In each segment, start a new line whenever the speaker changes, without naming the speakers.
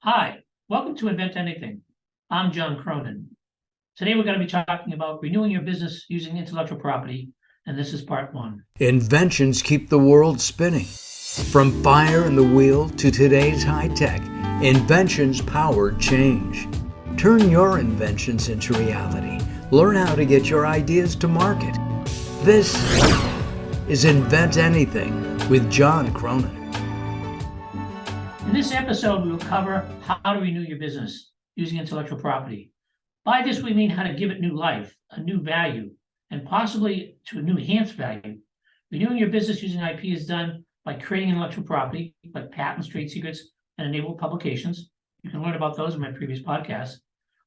Hi, welcome to Invent Anything. I'm John Cronin. Today we're going to be talking about renewing your business using intellectual property, and this is part one.
Inventions keep the world spinning. From fire and the wheel to today's high tech, inventions power change. Turn your inventions into reality. Learn how to get your ideas to market. This is Invent Anything with John Cronin.
In this episode, we will cover how to renew your business using intellectual property. By this, we mean how to give it new life, a new value, and possibly to a new enhanced value. Renewing your business using IP is done by creating intellectual property, like patents, trade secrets, and enabled publications. You can learn about those in my previous podcasts.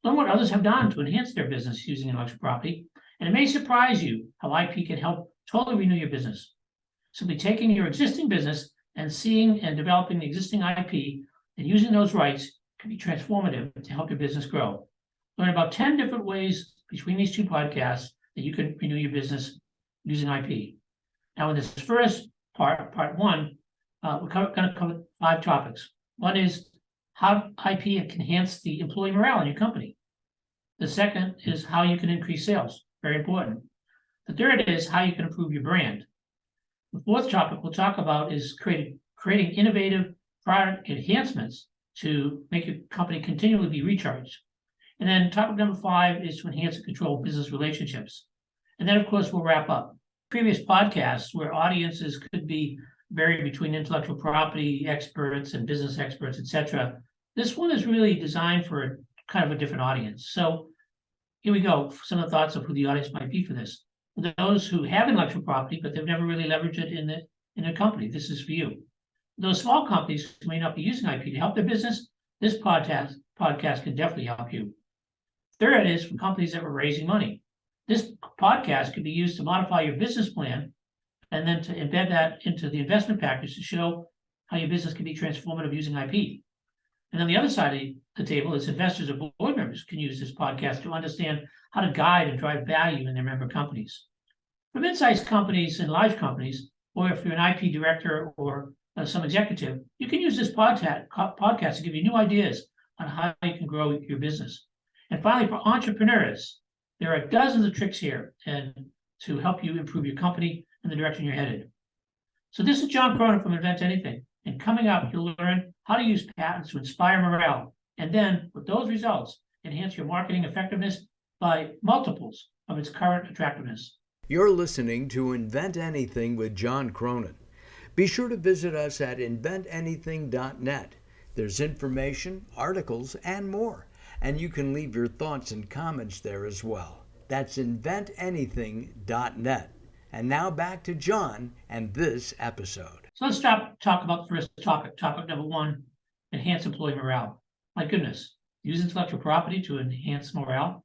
Learn what others have done to enhance their business using intellectual property, and it may surprise you how IP can help totally renew your business. Simply taking your existing business and seeing and developing the existing IP and using those rights can be transformative to help your business grow. Learn about 10 different ways between these two podcasts that you can renew your business using IP. Now, in this first part one, we're going to cover 5 topics. One is how IP can enhance the employee morale in your company. The second is how you can increase sales, very important. The third is how you can improve your brand. The fourth topic we'll talk about is creating innovative product enhancements to make your company continually be recharged. And then topic number 5 is to enhance and control business relationships. And then, of course, we'll wrap up. Previous podcasts where audiences could be varied between intellectual property experts and business experts, etc. This one is really designed for kind of a different audience. So here we go, some of the thoughts of who the audience might be for this. For those who have intellectual property, but they've never really leveraged it in their company, this is for you. Those small companies who may not be using IP to help their business, this podcast can definitely help you. Third is for companies that were raising money. This podcast could be used to modify your business plan and then to embed that into the investment package to show how your business can be transformative using IP. And on the other side of the table is investors or board members can use this podcast to understand how to guide and drive value in their member companies. For mid-sized companies and large companies, or if you're an IP director or some executive, you can use this podcast to give you new ideas on how you can grow your business. And finally, for entrepreneurs, there are dozens of tricks here and to help you improve your company and the direction you're headed. So this is John Cronin from Invent Anything. And coming up, you'll learn how to use patents to inspire morale. And then, with those results, enhance your marketing effectiveness by multiples of its current attractiveness.
You're listening to Invent Anything with John Cronin. Be sure to visit us at inventanything.net. There's information, articles, and more. And you can leave your thoughts and comments there as well. That's inventanything.net. And now back to John and this episode.
So let's talk about the first topic. Topic number 1, enhance employee morale. My goodness, use intellectual property to enhance morale.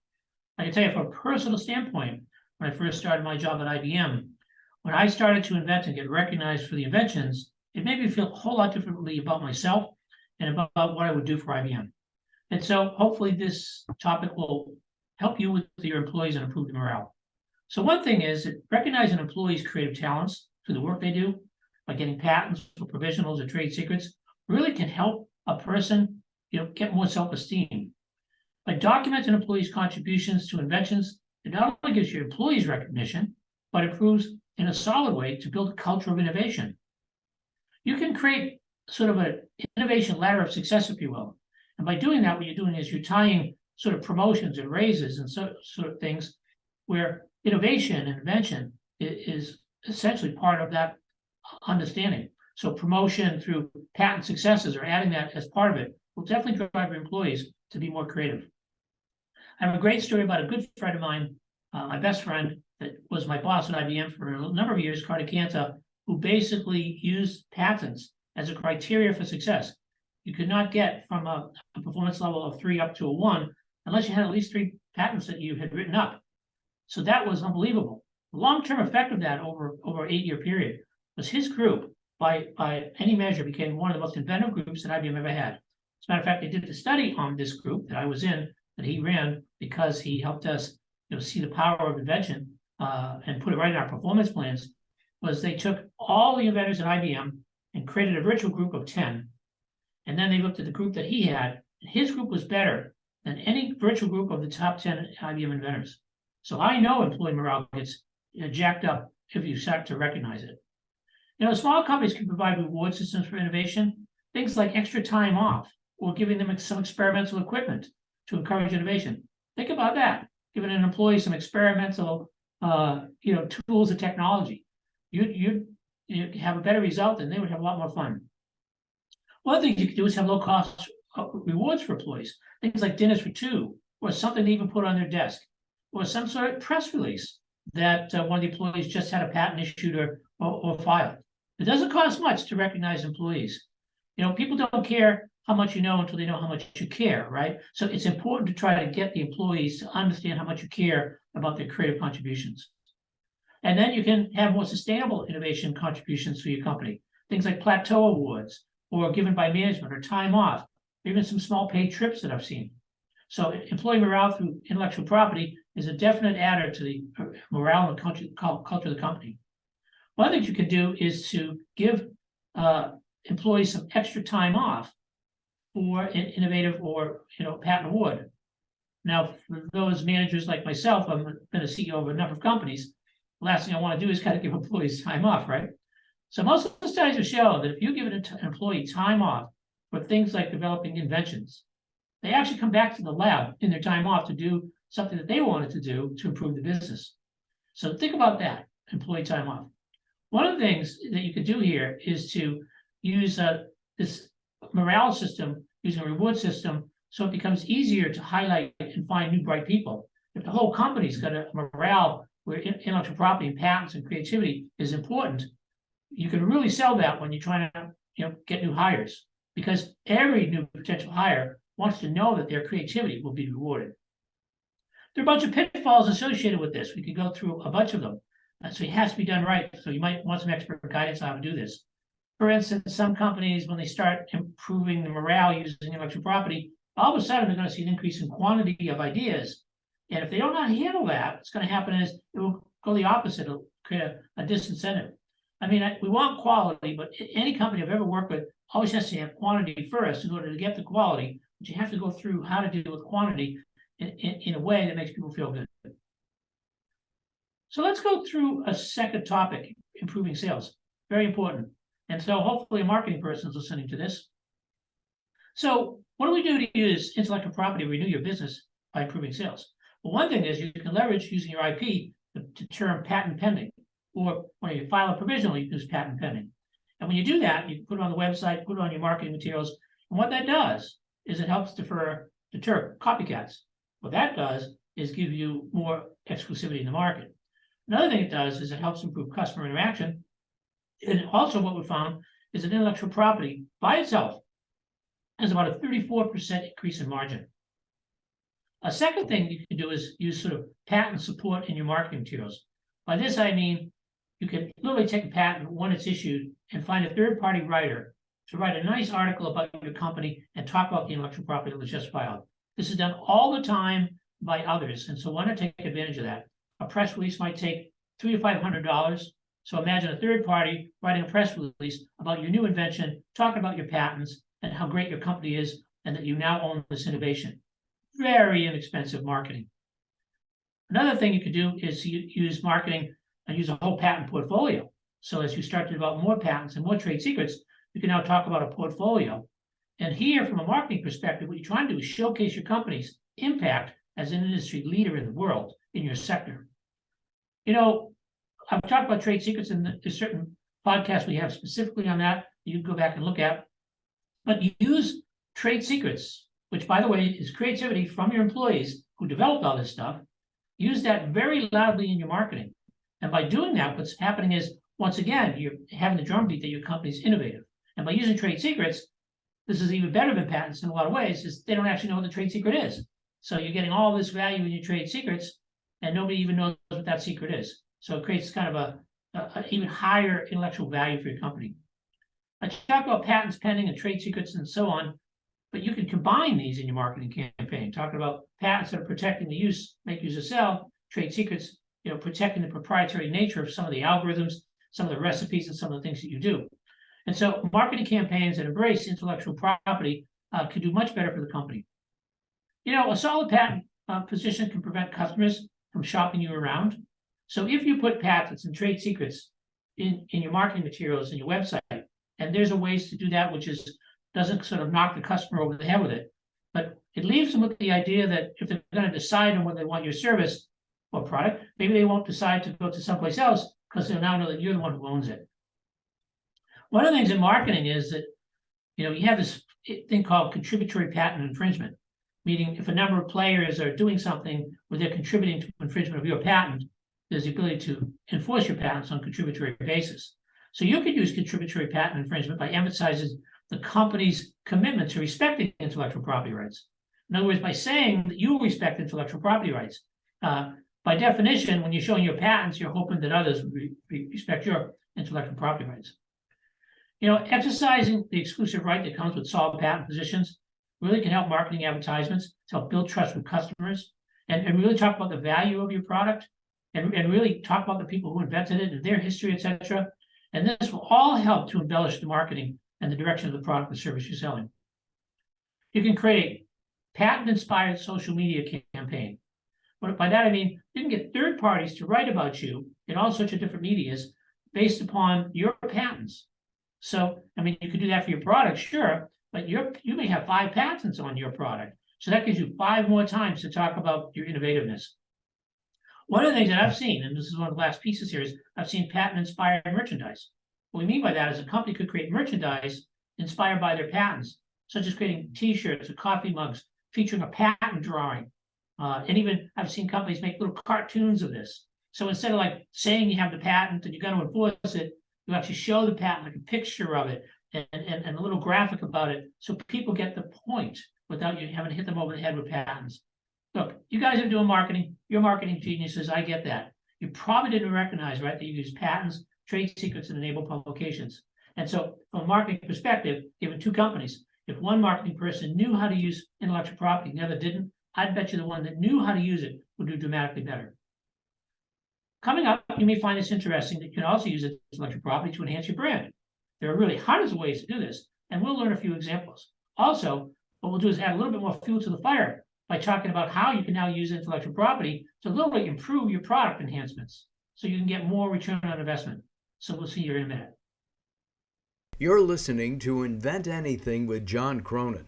I can tell you from a personal standpoint, when I first started my job at IBM, when I started to invent and get recognized for the inventions, it made me feel a whole lot differently about myself and about what I would do for IBM. And so hopefully this topic will help you with your employees and improve the morale. So one thing is that recognizing employees' creative talents through the work they do, by getting patents or provisionals or trade secrets, really can help a person, get more self-esteem. By documenting employees' contributions to inventions, it not only gives your employees recognition, but improves in a solid way to build a culture of innovation. You can create sort of an innovation ladder of success, if you will. And by doing that, what you're doing is you're tying sort of promotions and raises and sort of things where innovation and invention is essentially part of that understanding. So promotion through patent successes or adding that as part of it will definitely drive your employees to be more creative. I have a great story about a good friend of mine, my best friend that was my boss at IBM for a number of years, Carter Canta, who basically used patents as a criteria for success. You could not get from a performance level of 3 up to a 1 unless you had at least 3 patents that you had written up. So that was unbelievable. The long-term effect of that over an 8-year period was his group, by any measure, became one of the most inventive groups that IBM ever had. As a matter of fact, they did the study on this group that I was in, that he ran, because he helped us see the power of invention and put it right in our performance plans, was they took all the inventors at IBM and created a virtual group of 10 And then they looked at the group that he had. His group was better than any virtual group of the top 10 IBM inventors. So I know employee morale gets jacked up if you start to recognize it. Small companies can provide reward systems for innovation, things like extra time off or giving them some experimental equipment to encourage innovation. Think about that, giving an employee some experimental tools and technology. You have a better result and they would have a lot more fun. One thing you can do is have low cost rewards for employees, things like dinners for two, or something they even put on their desk, or some sort of press release that one of the employees just had a patent issued or filed. It doesn't cost much to recognize employees. People don't care how much you know until they know how much you care, right? So it's important to try to get the employees to understand how much you care about their creative contributions. And then you can have more sustainable innovation contributions for your company, things like plateau awards, or given by management, or time off, or even some small paid trips that I've seen. So employee morale through intellectual property is a definite adder to the morale and culture of the company. One thing you can do is to give employees some extra time off for an innovative or patent award. Now, for those managers like myself, I've been a CEO of a number of companies. The last thing I want to do is kind of give employees time off, right? So most of the studies have shown that if you give an employee time off for things like developing inventions, they actually come back to the lab in their time off to do something that they wanted to do to improve the business. So think about that, employee time off. One of the things that you could do here is to use this morale system, using a reward system, so it becomes easier to highlight and find new bright people. If the whole company's got a morale where intellectual property and patents and creativity is important, you can really sell that when you're trying to get new hires, because every new potential hire wants to know that their creativity will be rewarded. There are a bunch of pitfalls associated with this. We could go through a bunch of them. So it has to be done right. So you might want some expert guidance on how to do this. For instance, some companies, when they start improving the morale using intellectual property, all of a sudden they're going to see an increase in quantity of ideas. And if they don't know how to handle that, what's going to happen is it will go the opposite. It'll create a disincentive. I mean, we want quality, but any company I've ever worked with always has to have quantity first in order to get the quality. But you have to go through how to deal with quantity in a way that makes people feel good. So let's go through a second topic, improving sales. Very important. And so hopefully a marketing person is listening to this. So what do we do to use intellectual property to renew your business by improving sales? Well, one thing is you can leverage using your IP to term patent pending, or when you file a provisional, you use patent pending. And when you do that, you put it on the website, put it on your marketing materials. And what that does is it helps deter copycats. What that does is give you more exclusivity in the market. Another thing it does is it helps improve customer interaction. And also what we found is that intellectual property by itself has about a 34% increase in margin. A second thing you can do is use sort of patent support in your marketing materials. By this, I mean, you can literally take a patent when it's issued and find a third-party writer to write a nice article about your company and talk about the intellectual property that was just filed. This is done all the time by others, and so why not take advantage of that? A press release might take $300 to $500. So imagine a third party writing a press release about your new invention, talking about your patents and how great your company is and that you now own this innovation. Very inexpensive marketing. Another thing you could do is use marketing and use a whole patent portfolio. So as you start to develop more patents and more trade secrets, you can now talk about a portfolio. And here, from a marketing perspective, what you're trying to do is showcase your company's impact as an industry leader in the world in your sector. I've talked about trade secrets, and there's certain podcasts we have specifically on that you can go back and look at. But you use trade secrets, which, by the way, is creativity from your employees who developed all this stuff. Use that very loudly in your marketing. And by doing that, what's happening is, once again, you're having the drumbeat that your company's innovative. And by using trade secrets, this is even better than patents in a lot of ways, is they don't actually know what the trade secret is. So you're getting all this value in your trade secrets, and nobody even knows what that secret is. So it creates kind of an even higher intellectual value for your company. I talk about patents pending and trade secrets and so on, but you can combine these in your marketing campaign, talking about patents that are protecting the use, make, use, or sell, trade secrets, protecting the proprietary nature of some of the algorithms, some of the recipes, and some of the things that you do. And so marketing campaigns that embrace intellectual property can do much better for the company. A solid patent position can prevent customers from shopping you around. So if you put patents and trade secrets in your marketing materials and your website, and there's a ways to do that, which doesn't sort of knock the customer over the head with it, but it leaves them with the idea that if they're going to decide on whether they want your service or product, maybe they won't decide to go to someplace else because they'll now know that you're the one who owns it. One of the things in marketing is that you have this thing called contributory patent infringement, meaning if a number of players are doing something where they're contributing to infringement of your patent, there's the ability to enforce your patents on a contributory basis. So you could use contributory patent infringement by emphasizing the company's commitment to respecting intellectual property rights. In other words, by saying that you respect intellectual property rights. By definition, when you're showing your patents, you're hoping that others respect your intellectual property rights. Exercising the exclusive right that comes with solid patent positions really can help marketing advertisements to help build trust with customers and really talk about the value of your product and really talk about the people who invented it and their history, etc. And this will all help to embellish the marketing and the direction of the product or service you're selling. You can create a patent-inspired social media campaign. But by that, I mean you can get third parties to write about you in all sorts of different medias based upon your patents. So, you could do that for your product, sure, but you may have 5 patents on your product. So that gives you 5 more times to talk about your innovativeness. One of the things that I've seen, and this is one of the last pieces here, is I've seen patent-inspired merchandise. What we mean by that is a company could create merchandise inspired by their patents, such as creating T-shirts or coffee mugs featuring a patent drawing. And even I've seen companies make little cartoons of this. So instead of like saying you have the patent and you're going to enforce it, you actually show the patent, like a picture of it and a little graphic about it, so people get the point without you having to hit them over the head with patents. Look, you guys are doing marketing. You're marketing geniuses. I get that. You probably didn't recognize, right, that you use patents, trade secrets, and enable publications. And so from a marketing perspective, given 2 companies, if one marketing person knew how to use intellectual property and the other didn't, I'd bet you the one that knew how to use it would do dramatically better. Coming up, you may find this interesting that you can also use intellectual property to enhance your brand. There are really hundreds of ways to do this, and we'll learn a few examples. Also, what we'll do is add a little bit more fuel to the fire by talking about how you can now use intellectual property to literally improve your product enhancements so you can get more return on investment. So we'll see you in a minute.
You're listening to Invent Anything with John Cronin.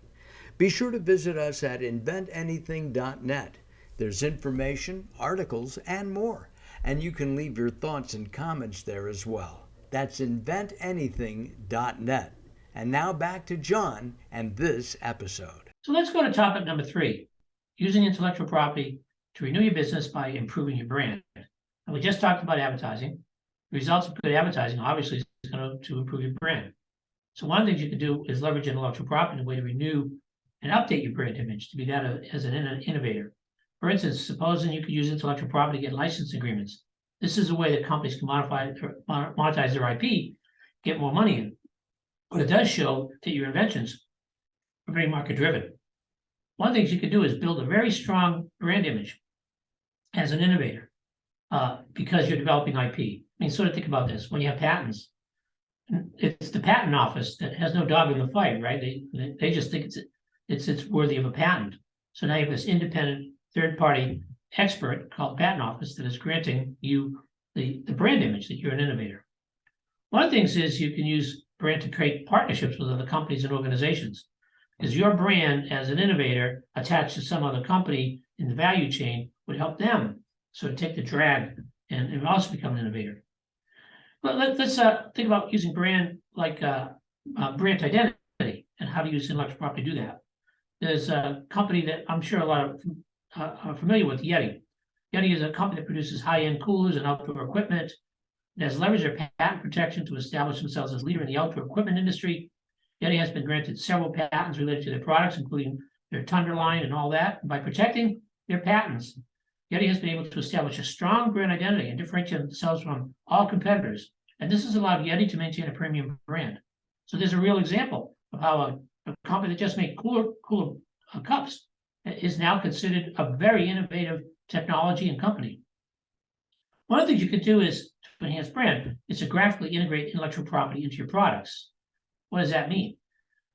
Be sure to visit us at inventanything.net. There's information, articles, and more. And you can leave your thoughts and comments there as well. That's inventanything.net. And now back to John and this episode.
So let's go to topic number 3, using intellectual property to renew your business by improving your brand. And we just talked about advertising. The results of good advertising obviously is going to improve your brand. So one of the things you can do is leverage intellectual property in a way to renew and update your brand image to be that as an innovator. For instance, supposing you could use intellectual property to get license agreements. This is a way that companies can monetize their IP, get more money in. But it does show that your inventions are very market-driven. One of the things you could do is build a very strong brand image as an innovator because you're developing IP. Sort of think about this. When you have patents, it's the patent office that has no dog in the fight, right? They just think it's worthy of a patent. So now you have this independent third-party expert called the patent office that is granting you the brand image that you're an innovator. One of the things is you can use brand to create partnerships with other companies and organizations, because your brand as an innovator attached to some other company in the value chain would help them sort of take the drag and also become an innovator. But let's think about using brand like brand identity and how to use intellectual property to do that. There's a company that I'm sure a lot of are familiar with, Yeti. Yeti is a company that produces high-end coolers and outdoor equipment. It has leveraged their patent protection to establish themselves as leader in the outdoor equipment industry. Yeti has been granted several patents related to their products, including their Tundra line and all that. And by protecting their patents, Yeti has been able to establish a strong brand identity and differentiate themselves from all competitors. And this has allowed Yeti to maintain a premium brand. So there's a real example of how a company that just made cooler cups is now considered a very innovative technology and company. One of the things you could do is to enhance brand is to graphically integrate intellectual property into your products. What does that mean?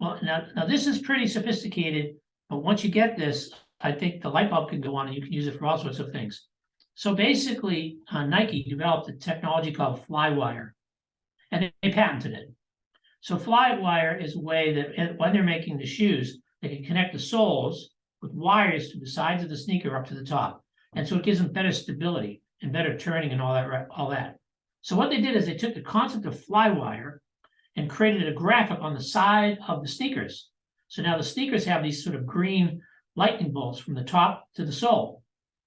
Well, now this is pretty sophisticated, but once you get this, I think the light bulb can go on and you can use it for all sorts of things. So basically, Nike developed a technology called Flywire, and they patented it. So Flywire is a way that when they're making the shoes, they can connect the soles with wires to the sides of the sneaker up to the top. And so it gives them better stability and better turning and all that. So what they did is they took the concept of Flywire and created a graphic on the side of the sneakers. So now the sneakers have these sort of green lightning bolts from the top to the sole.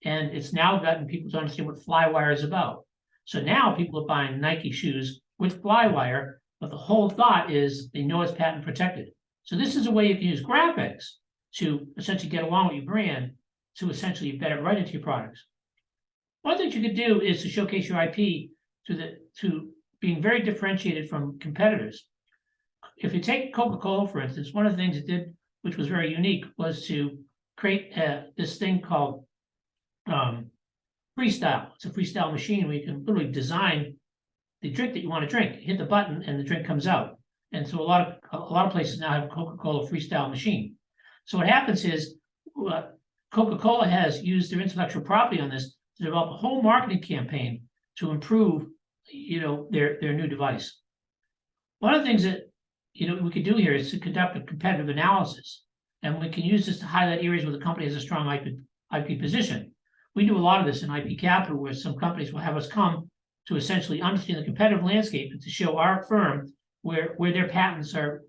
And it's now gotten people to understand what Flywire is about. So now people are buying Nike shoes with Flywire, but the whole thought is they know it's patent protected. So this is a way you can use graphics to essentially get along with your brand to essentially embed it right into your products. One thing you could do is to showcase your IP to being very differentiated from competitors. If you take Coca-Cola, for instance, one of the things it did, which was very unique, was to create this thing called freestyle. It's a freestyle machine where you can literally design the drink that you want to drink. Hit the button and the drink comes out. And so a lot of places now have a Coca-Cola freestyle machine. So what happens is Coca-Cola has used their intellectual property on this to develop a whole marketing campaign to improve, their new device. One of the things that we could do here is to conduct a competitive analysis, and we can use this to highlight areas where the company has a strong IP position. We do a lot of this in IP Capital, where some companies will have us come to essentially understand the competitive landscape and to show our firm where their patents are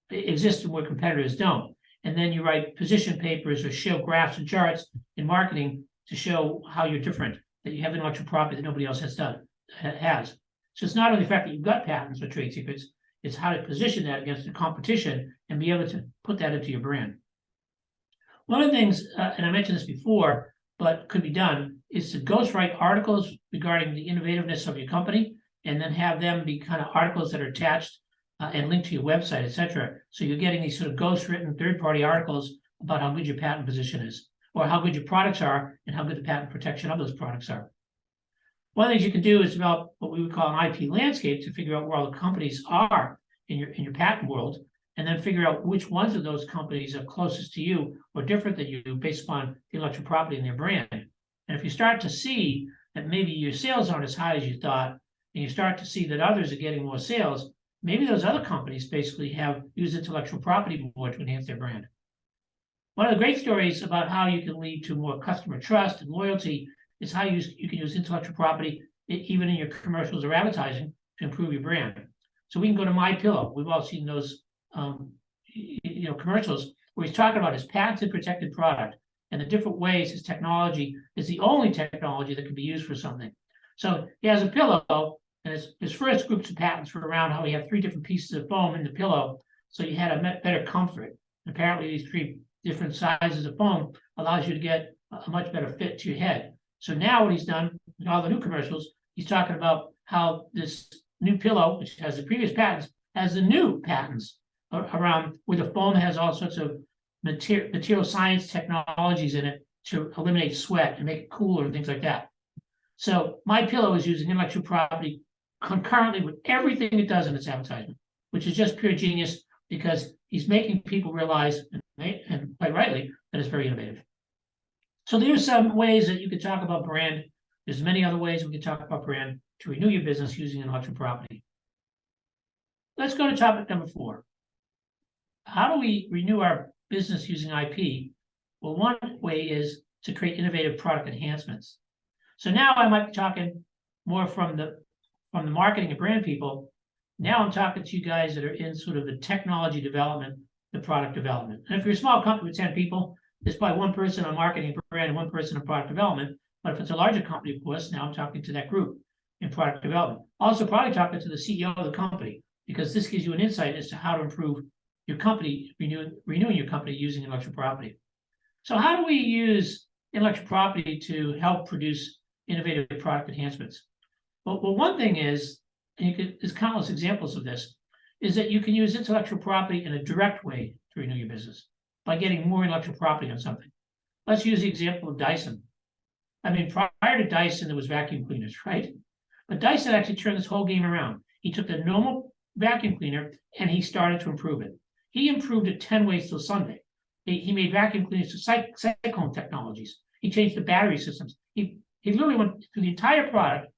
exist and where competitors don't. And then you write position papers or show graphs and charts in marketing to show how you're different, that you have intellectual property that nobody else has. So it's not only the fact that you've got patents or trade secrets, it's how to position that against the competition and be able to put that into your brand. One of the things, and I mentioned this before, but could be done, is to ghostwrite articles regarding the innovativeness of your company, and then have them be kind of articles that are attached and linked to your website, etc. So you're getting these sort of ghostwritten third-party articles about how good your patent position is, or how good your products are, and how good the patent protection of those products are. One of the things you can do is develop what we would call an IP landscape to figure out where all the companies are in your patent world, and then figure out which ones of those companies are closest to you or different than you based upon the intellectual property in their brand. And if you start to see that maybe your sales aren't as high as you thought, and you start to see that others are getting more sales, maybe those other companies basically have used intellectual property more to enhance their brand. One of the great stories about how you can lead to more customer trust and loyalty is how you can use intellectual property even in your commercials or advertising to improve your brand. So we can go to MyPillow. We've all seen those commercials where he's talking about his patented protected product and the different ways his technology is the only technology that can be used for something. So he has a pillow, and his first groups of patents were around how he had 3 different pieces of foam in the pillow, so you had a better comfort. And apparently these 3 different sizes of foam allows you to get a much better fit to your head. So now what he's done in all the new commercials, he's talking about how this new pillow, which has the previous patents, has the new patents around where the foam has all sorts of material science technologies in it to eliminate sweat and make it cooler and things like that. So MyPillow is using intellectual property concurrently with everything it does in its advertisement, which is just pure genius because he's making people realize, and quite rightly, that it's very innovative. So there's some ways that you could talk about brand. There's many other ways we could talk about brand to renew your business using intellectual property. Let's go to topic number 4. How do we renew our business using IP? Well, one way is to create innovative product enhancements. So now I might be talking more from the marketing and brand people. Now I'm talking to you guys that are in sort of the technology development, the product development. And if you're a small company with 10 people, there's probably one person on marketing and brand and one person on product development. But if it's a larger company, of course, now I'm talking to that group in product development. Also probably talking to the CEO of the company, because this gives you an insight as to how to improve your company, renewing your company using intellectual property. So how do we use intellectual property to help produce innovative product enhancements? Well, one thing is, and there's countless examples of this, is that you can use intellectual property in a direct way to renew your business by getting more intellectual property on something. Let's use the example of Dyson. I mean, prior to Dyson, there was vacuum cleaners, right? But Dyson actually turned this whole game around. He took the normal vacuum cleaner, and he started to improve it. He improved it 10 ways till Sunday. He made vacuum cleaners to cyclone technologies. He changed the battery systems. He literally went through the entire product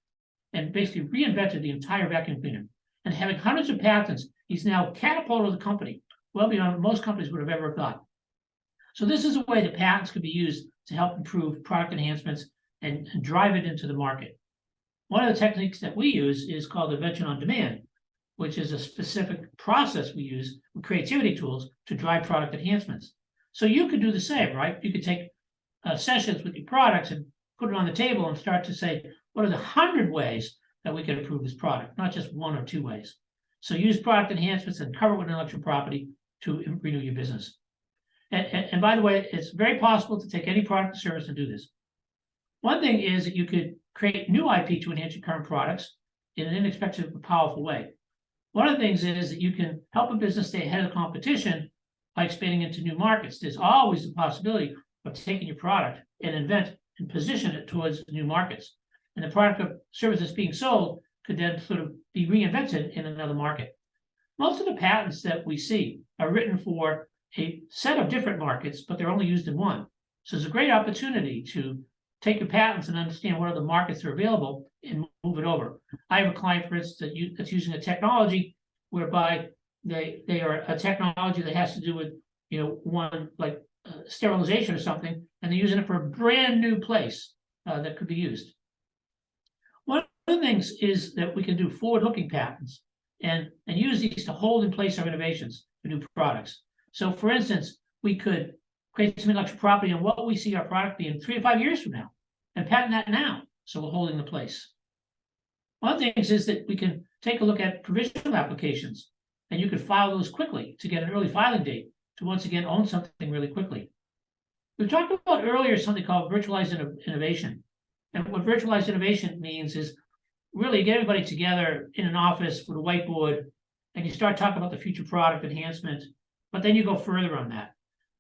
and basically reinvented the entire vacuum cleaner. And having hundreds of patents, he's now catapulted the company well beyond what most companies would have ever thought. So this is a way that patents can be used to help improve product enhancements and drive it into the market. One of the techniques that we use is called invention on demand, which is a specific process we use with creativity tools to drive product enhancements. So you could do the same, right? You could take sessions with your products and put it on the table and start to say, what are the 100 ways that we can improve this product, not just 1 or 2 ways. So use product enhancements and cover it with intellectual property to renew your business. And by the way, it's very possible to take any product or service and do this. One thing is that you could create new IP to enhance your current products in an inexpensive but powerful way. One of the things is that you can help a business stay ahead of the competition by expanding into new markets. There's always the possibility of taking your product and invent and position it towards new markets. And the product or service that's being sold could then sort of be reinvented in another market. Most of the patents that we see are written for a set of different markets, but they're only used in one. So it's a great opportunity to take your patents and understand what other markets are available and move it over. I have a client, for instance, that's using a technology whereby they are a technology that has to do with, one like sterilization or something, and they're using it for a brand new place that could be used. One of the things is that we can do forward-looking patents and use these to hold in place our innovations for new products. So, for instance, we could create some intellectual property on what we see our product being 3 to 5 years from now and patent that now, so we're holding the place. One of the things is that we can take a look at provisional applications, and you could file those quickly to get an early filing date to once again own something really quickly. We talked about earlier something called virtualized innovation. And what virtualized innovation means is really get everybody together in an office with a whiteboard, and you start talking about the future product enhancement, but then you go further on that.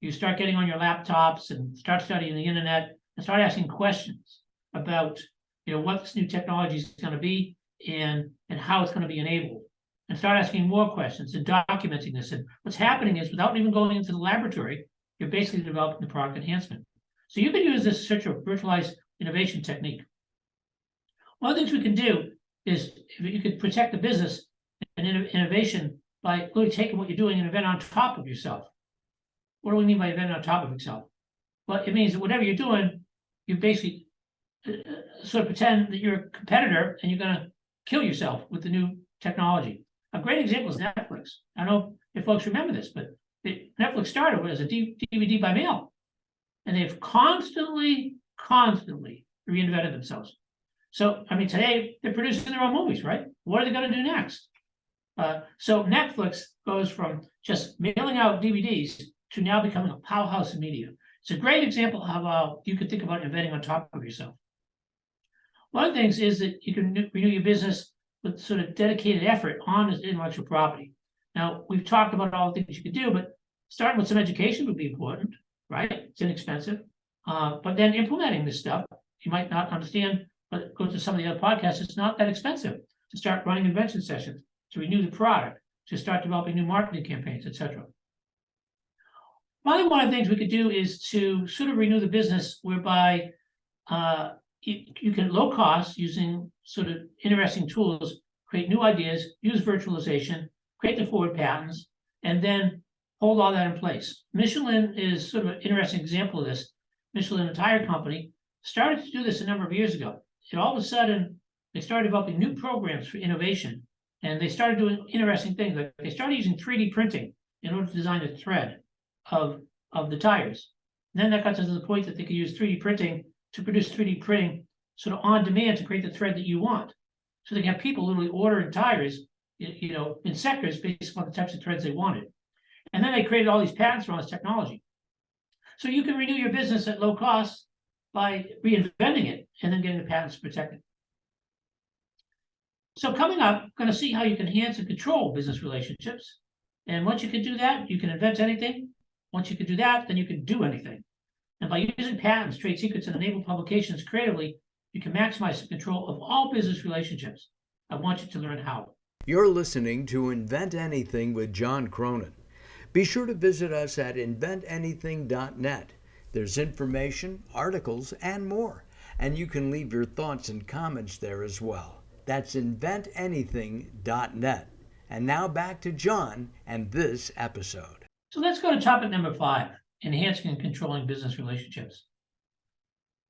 You start getting on your laptops and start studying the internet and start asking questions about what this new technology is going to be and how it's going to be enabled, and start asking more questions and documenting this. And what's happening is, without even going into the laboratory, you're basically developing the product enhancement. So you can use this sort of virtualized innovation technique. One of the things we can do is you could protect the business and innovation by really taking what you're doing and invent on top of yourself. What do we mean by invent on top of yourself? Well, it means that whatever you're doing, you basically sort of pretend that you're a competitor and you're going to kill yourself with the new technology. A great example is Netflix. I don't know if folks remember this, but Netflix started as a DVD by mail, and they've constantly reinvented themselves. So, I mean, today they're producing their own movies, right? What are they going to do next? So Netflix goes from just mailing out DVDs to now becoming a powerhouse in media. It's a great example of how you could think about inventing on top of yourself. One of the things is that you can renew your business with sort of dedicated effort on intellectual property. Now, we've talked about all the things you could do, but starting with some education would be important, right? It's inexpensive. But then implementing this stuff, you might not understand, but go to some of the other podcasts, it's not that expensive to start running invention sessions, to renew the product, to start developing new marketing campaigns, etc. One of the things we could do is to sort of renew the business whereby you can low cost, using sort of interesting tools, create new ideas, use virtualization, create the forward patents, and then hold all that in place. Michelin is sort of an interesting example of this. Michelin, a tire company, started to do this a number of years ago. And all of a sudden, they started developing new programs for innovation, and they started doing interesting things. Like they started using 3D printing in order to design the thread of the tires. And then that got to the point that they could use 3D printing to produce 3D printing sort of on demand to create the thread that you want. So they can have people literally ordering tires, in sectors based upon the types of threads they wanted. And then they created all these patents around this technology. So you can renew your business at low cost by reinventing it and then getting the patents to protect it. So coming up, I'm going to see how you can enhance and control business relationships. And once you can do that, you can invent anything. Once you can do that, then you can do anything. And by using patents, trade secrets, and enable publications creatively, you can maximize the control of all business relationships. I want you to learn how.
You're listening to Invent Anything with John Cronin. Be sure to visit us at inventanything.net. There's information, articles, and more. And you can leave your thoughts and comments there as well. That's inventanything.net. And now back to John and this episode.
So let's go to topic number 5, enhancing and controlling business relationships.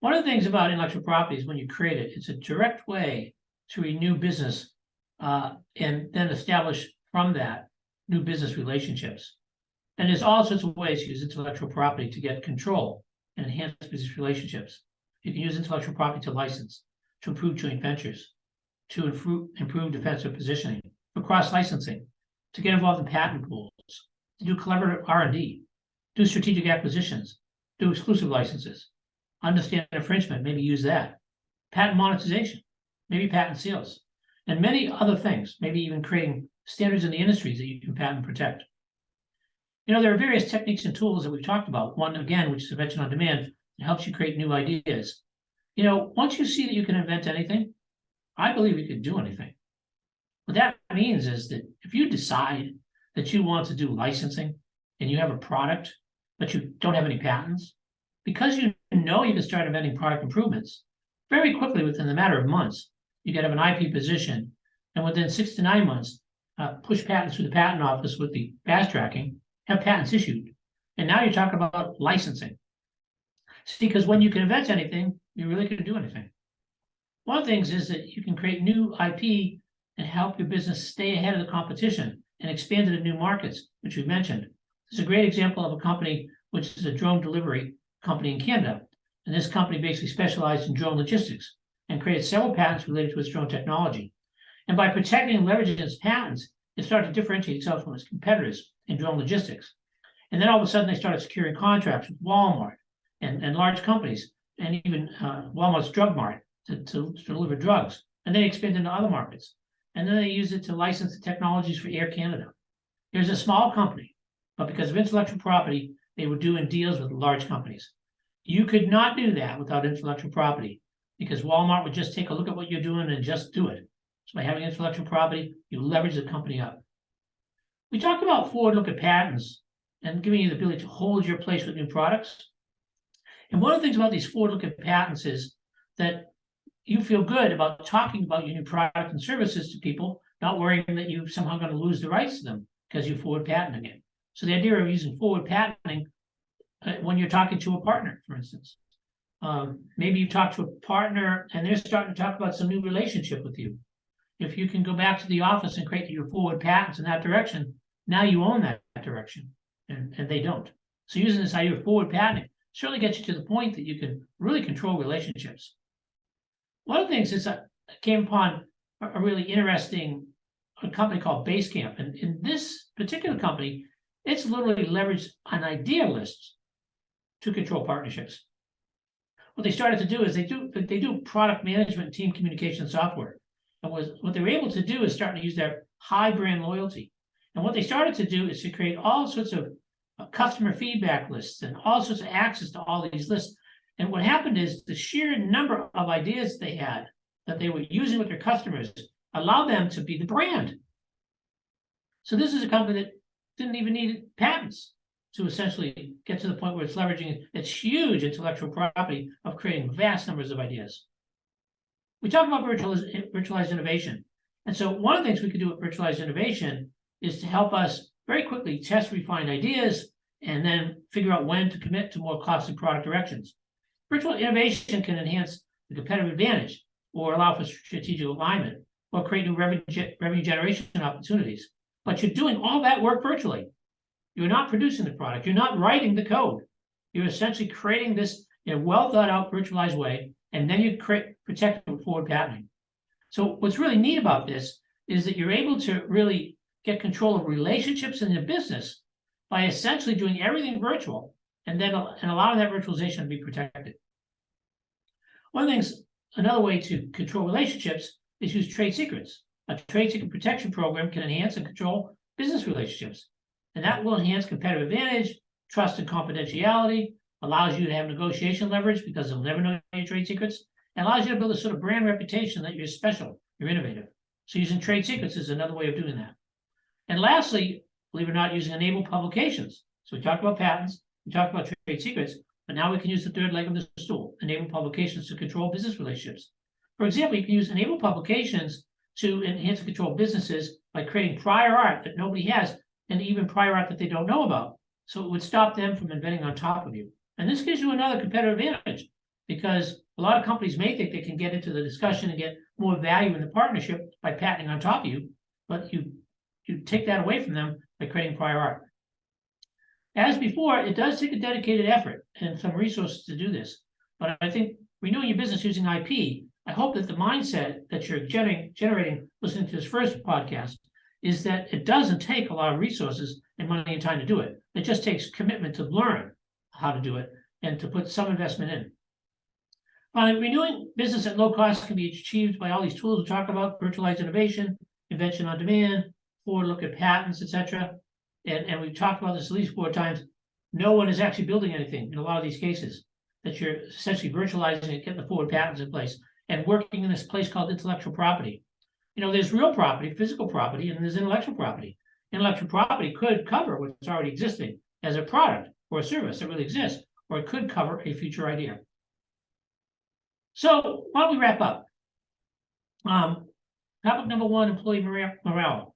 One of the things about intellectual property is when you create it, it's a direct way to renew business and then establish from that new business relationships. And there's all sorts of ways to use intellectual property to get control and enhance business relationships. You can use intellectual property to license, to improve joint ventures, to improve defensive positioning, for cross-licensing, to get involved in patent pools, to do collaborative R&D, do strategic acquisitions, do exclusive licenses, understand infringement, maybe use that, patent monetization, maybe patent seals, and many other things, maybe even creating standards in the industries that you can patent and protect. There are various techniques and tools that we've talked about. One, again, which is invention on demand, it helps you create new ideas. Once you see that you can invent anything, I believe you can do anything. What that means is that if you decide that you want to do licensing and you have a product, but you don't have any patents, because you can start inventing product improvements, very quickly within the matter of months, you can have an IP position, and within 6 to 9 months, push patents through the patent office with the fast tracking, have patents issued. And now you're talking about licensing. See, because when you can invent anything, you really can do anything. One of the things is that you can create new IP and help your business stay ahead of the competition and expand into new markets, which we've mentioned. This is a great example of a company which is a drone delivery company in Canada. And this company basically specialized in drone logistics and created several patents related to its drone technology. And by protecting and leveraging its patents, it started to differentiate itself from its competitors in drone logistics. And then all of a sudden, they started securing contracts with Walmart and large companies, and even Walmart's Drug Mart to deliver drugs. And they expanded into other markets. And then they used it to license the technologies for Air Canada. Here's a small company, but because of intellectual property, they were doing deals with large companies. You could not do that without intellectual property, because Walmart would just take a look at what you're doing and just do it. So by having intellectual property, you leverage the company up. We talked about forward-looking patents and giving you the ability to hold your place with new products. And one of the things about these forward-looking patents is that you feel good about talking about your new product and services to people, not worrying that you're somehow going to lose the rights to them because you're forward patenting it. So the idea of using forward patenting when you're talking to a partner, for instance. Maybe you talk to a partner and they're starting to talk about some new relationship with you. If you can go back to the office and create your forward patents in that direction, now you own that direction, and they don't. So using this idea of forward patenting certainly gets you to the point that you can really control relationships. One of the things is I came upon a really interesting company called Basecamp. And in this particular company, it's literally leveraged an idea list to control partnerships. What they started to do is they do product management and team communication software. And what they were able to do is start to use their high brand loyalty. And what they started to do is to create all sorts of customer feedback lists and all sorts of access to all these lists. And what happened is the sheer number of ideas they had that they were using with their customers allowed them to be the brand. So this is a company that didn't even need patents to essentially get to the point where it's leveraging its huge intellectual property of creating vast numbers of ideas. We talk about virtualized innovation. And so one of the things we could do with virtualized innovation is to help us very quickly test refined ideas and then figure out when to commit to more costly product directions. Virtual innovation can enhance the competitive advantage or allow for strategic alignment or create new revenue generation opportunities. But you're doing all that work virtually. You're not producing the product. You're not writing the code. You're essentially creating this in a well thought out virtualized way, and then you protect it with forward patenting. So what's really neat about this is that you're able to really get control of relationships in your business by essentially doing everything virtual and allowing that virtualization to be protected. Another way to control relationships is use trade secrets. A trade secret protection program can enhance and control business relationships. And that will enhance competitive advantage, trust and confidentiality, allows you to have negotiation leverage because they'll never know your trade secrets, and allows you to build a sort of brand reputation that you're special, you're innovative. So using trade secrets is another way of doing that. And lastly, believe it or not, using enabled publications. So we talked about patents, we talked about trade secrets, but now we can use the third leg of the stool, enabled publications, to control business relationships. For example, you can use enabled publications to enhance and control businesses by creating prior art that nobody has, and even prior art that they don't know about. So it would stop them from inventing on top of you. And this gives you another competitive advantage, because a lot of companies may think they can get into the discussion and get more value in the partnership by patenting on top of you, but you take that away from them by creating prior art. As before, it does take a dedicated effort and some resources to do this. But I think renewing your business using IP, I hope that the mindset that you're generating listening to this first podcast is that it doesn't take a lot of resources and money and time to do it. It just takes commitment to learn how to do it and to put some investment in. Finally, renewing business at low cost can be achieved by all these tools we talked about: virtualized innovation, invention on demand, forward look at patents, etc. And we've talked about this at least 4 times. No one is actually building anything in a lot of these cases, that you're essentially virtualizing it, getting the forward patents in place, and working in this place called intellectual property. There's real property, physical property, and there's intellectual property. Intellectual property could cover what's already existing as a product or a service that really exists, or it could cover a future idea. So why don't we wrap up? Topic number 1, employee morale.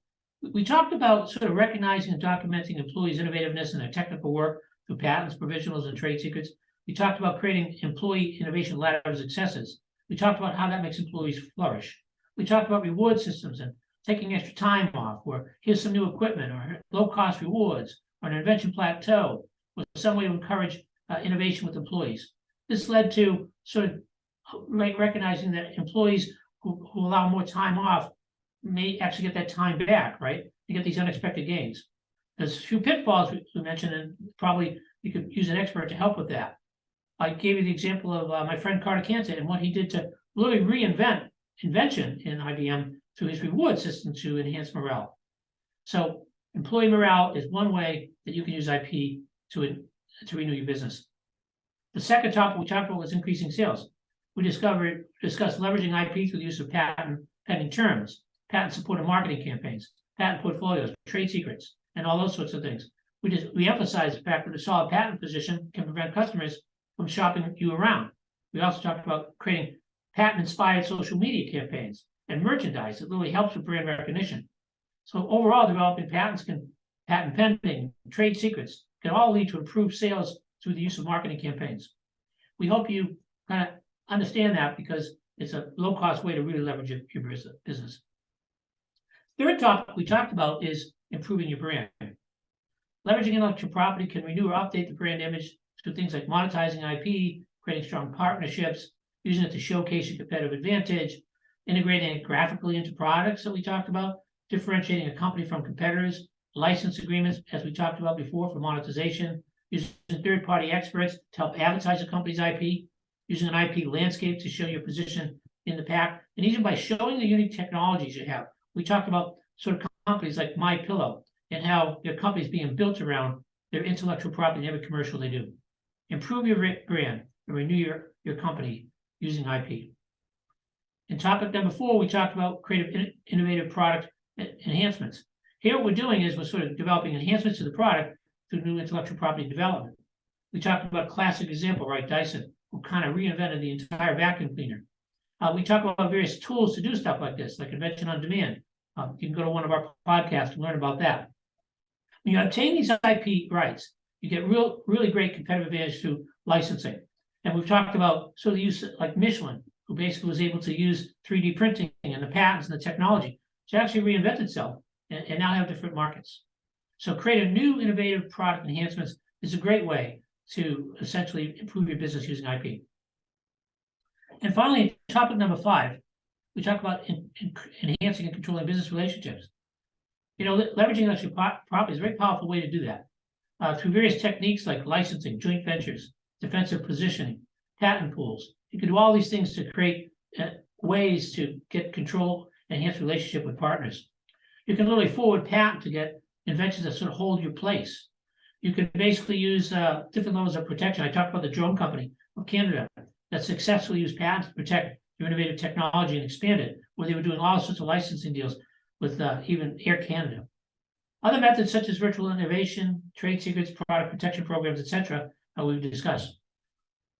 We talked about sort of recognizing and documenting employees' innovativeness in their technical work through patents, provisionals, and trade secrets. We talked about creating employee innovation ladder of successes. We talked about how that makes employees flourish. We talked about reward systems and taking extra time off, or here's some new equipment, or low-cost rewards, or an invention plateau, or some way to encourage innovation with employees. This led to sort of recognizing that employees who allow more time off may actually get that time back, right? You get these unexpected gains. There's a few pitfalls we mentioned, and probably you could use an expert to help with that. I gave you the example of my friend Carter Cantor and what he did to really reinvent invention in IBM through his reward system to enhance morale. So employee morale is one way that you can use IP to renew your business. The second topic we talked about was increasing sales. We discussed leveraging IP through the use of patent pending terms, patent supported marketing campaigns, patent portfolios, trade secrets, and all those sorts of things. We emphasized the fact that a solid patent position can prevent customers from shopping you around. We also talked about creating patent-inspired social media campaigns and merchandise that really helps with brand recognition. So overall, developing patents patent pending, trade secrets can all lead to improved sales through the use of marketing campaigns. We hope you kind of understand that, because it's a low-cost way to really leverage your business. Third topic we talked about is improving your brand. Leveraging intellectual property can renew or update the brand image through things like monetizing IP, creating strong partnerships, using it to showcase your competitive advantage, integrating it graphically into products that we talked about, differentiating a company from competitors, license agreements, as we talked about before, for monetization, using third-party experts to help advertise a company's IP, using an IP landscape to show your position in the pack, and even by showing the unique technologies you have. We talked about sort of companies like MyPillow and how their company is being built around their intellectual property in every commercial they do. Improve your brand and renew your company using IP. In topic number 4, we talked about creative innovative product enhancements. Here what we're doing is we're sort of developing enhancements to the product through new intellectual property development. We talked about a classic example, right? Dyson, who kind of reinvented the entire vacuum cleaner. We talk about various tools to do stuff like this, like invention on demand. You can go to one of our podcasts and learn about that. When you obtain these IP rights, you get really great competitive advantage through licensing. And we've talked about sort of the use, like Michelin, who basically was able to use 3D printing and the patents and the technology to actually reinvent itself and now have different markets. So create a new innovative product enhancements is a great way to essentially improve your business using IP. And finally, topic number 5, we talk about enhancing and controlling business relationships. Leveraging intellectual property is a very powerful way to do that. Through various techniques like licensing, joint ventures, defensive positioning, patent pools. You can do all these things to create ways to get control and enhance relationship with partners. You can literally forward patent to get inventions that sort of hold your place. You can basically use different levels of protection. I talked about the drone company of Canada that successfully used patents to protect your innovative technology and expand it, where they were doing all sorts of licensing deals with even Air Canada. Other methods such as virtual innovation, trade secrets, product protection programs, etc., we've discussed.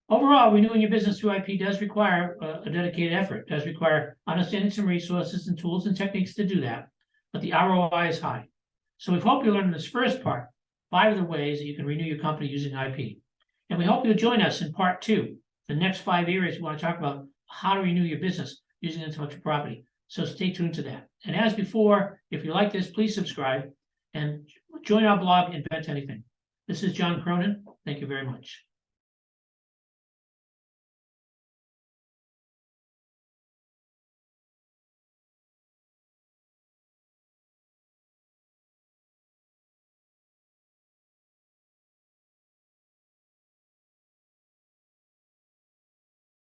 Overall, renewing your business through IP does require a dedicated effort, does require understanding some resources and tools and techniques to do that, but the ROI is high. So we hope you learned in this first part 5 of the ways that you can renew your company using IP. And we hope you'll join us in part 2, the next 5 areas we want to talk about how to renew your business using intellectual property. So stay tuned to that. And as before, if you like this, please subscribe and join our blog, Invent Anything. This is John Cronin. Thank you very much.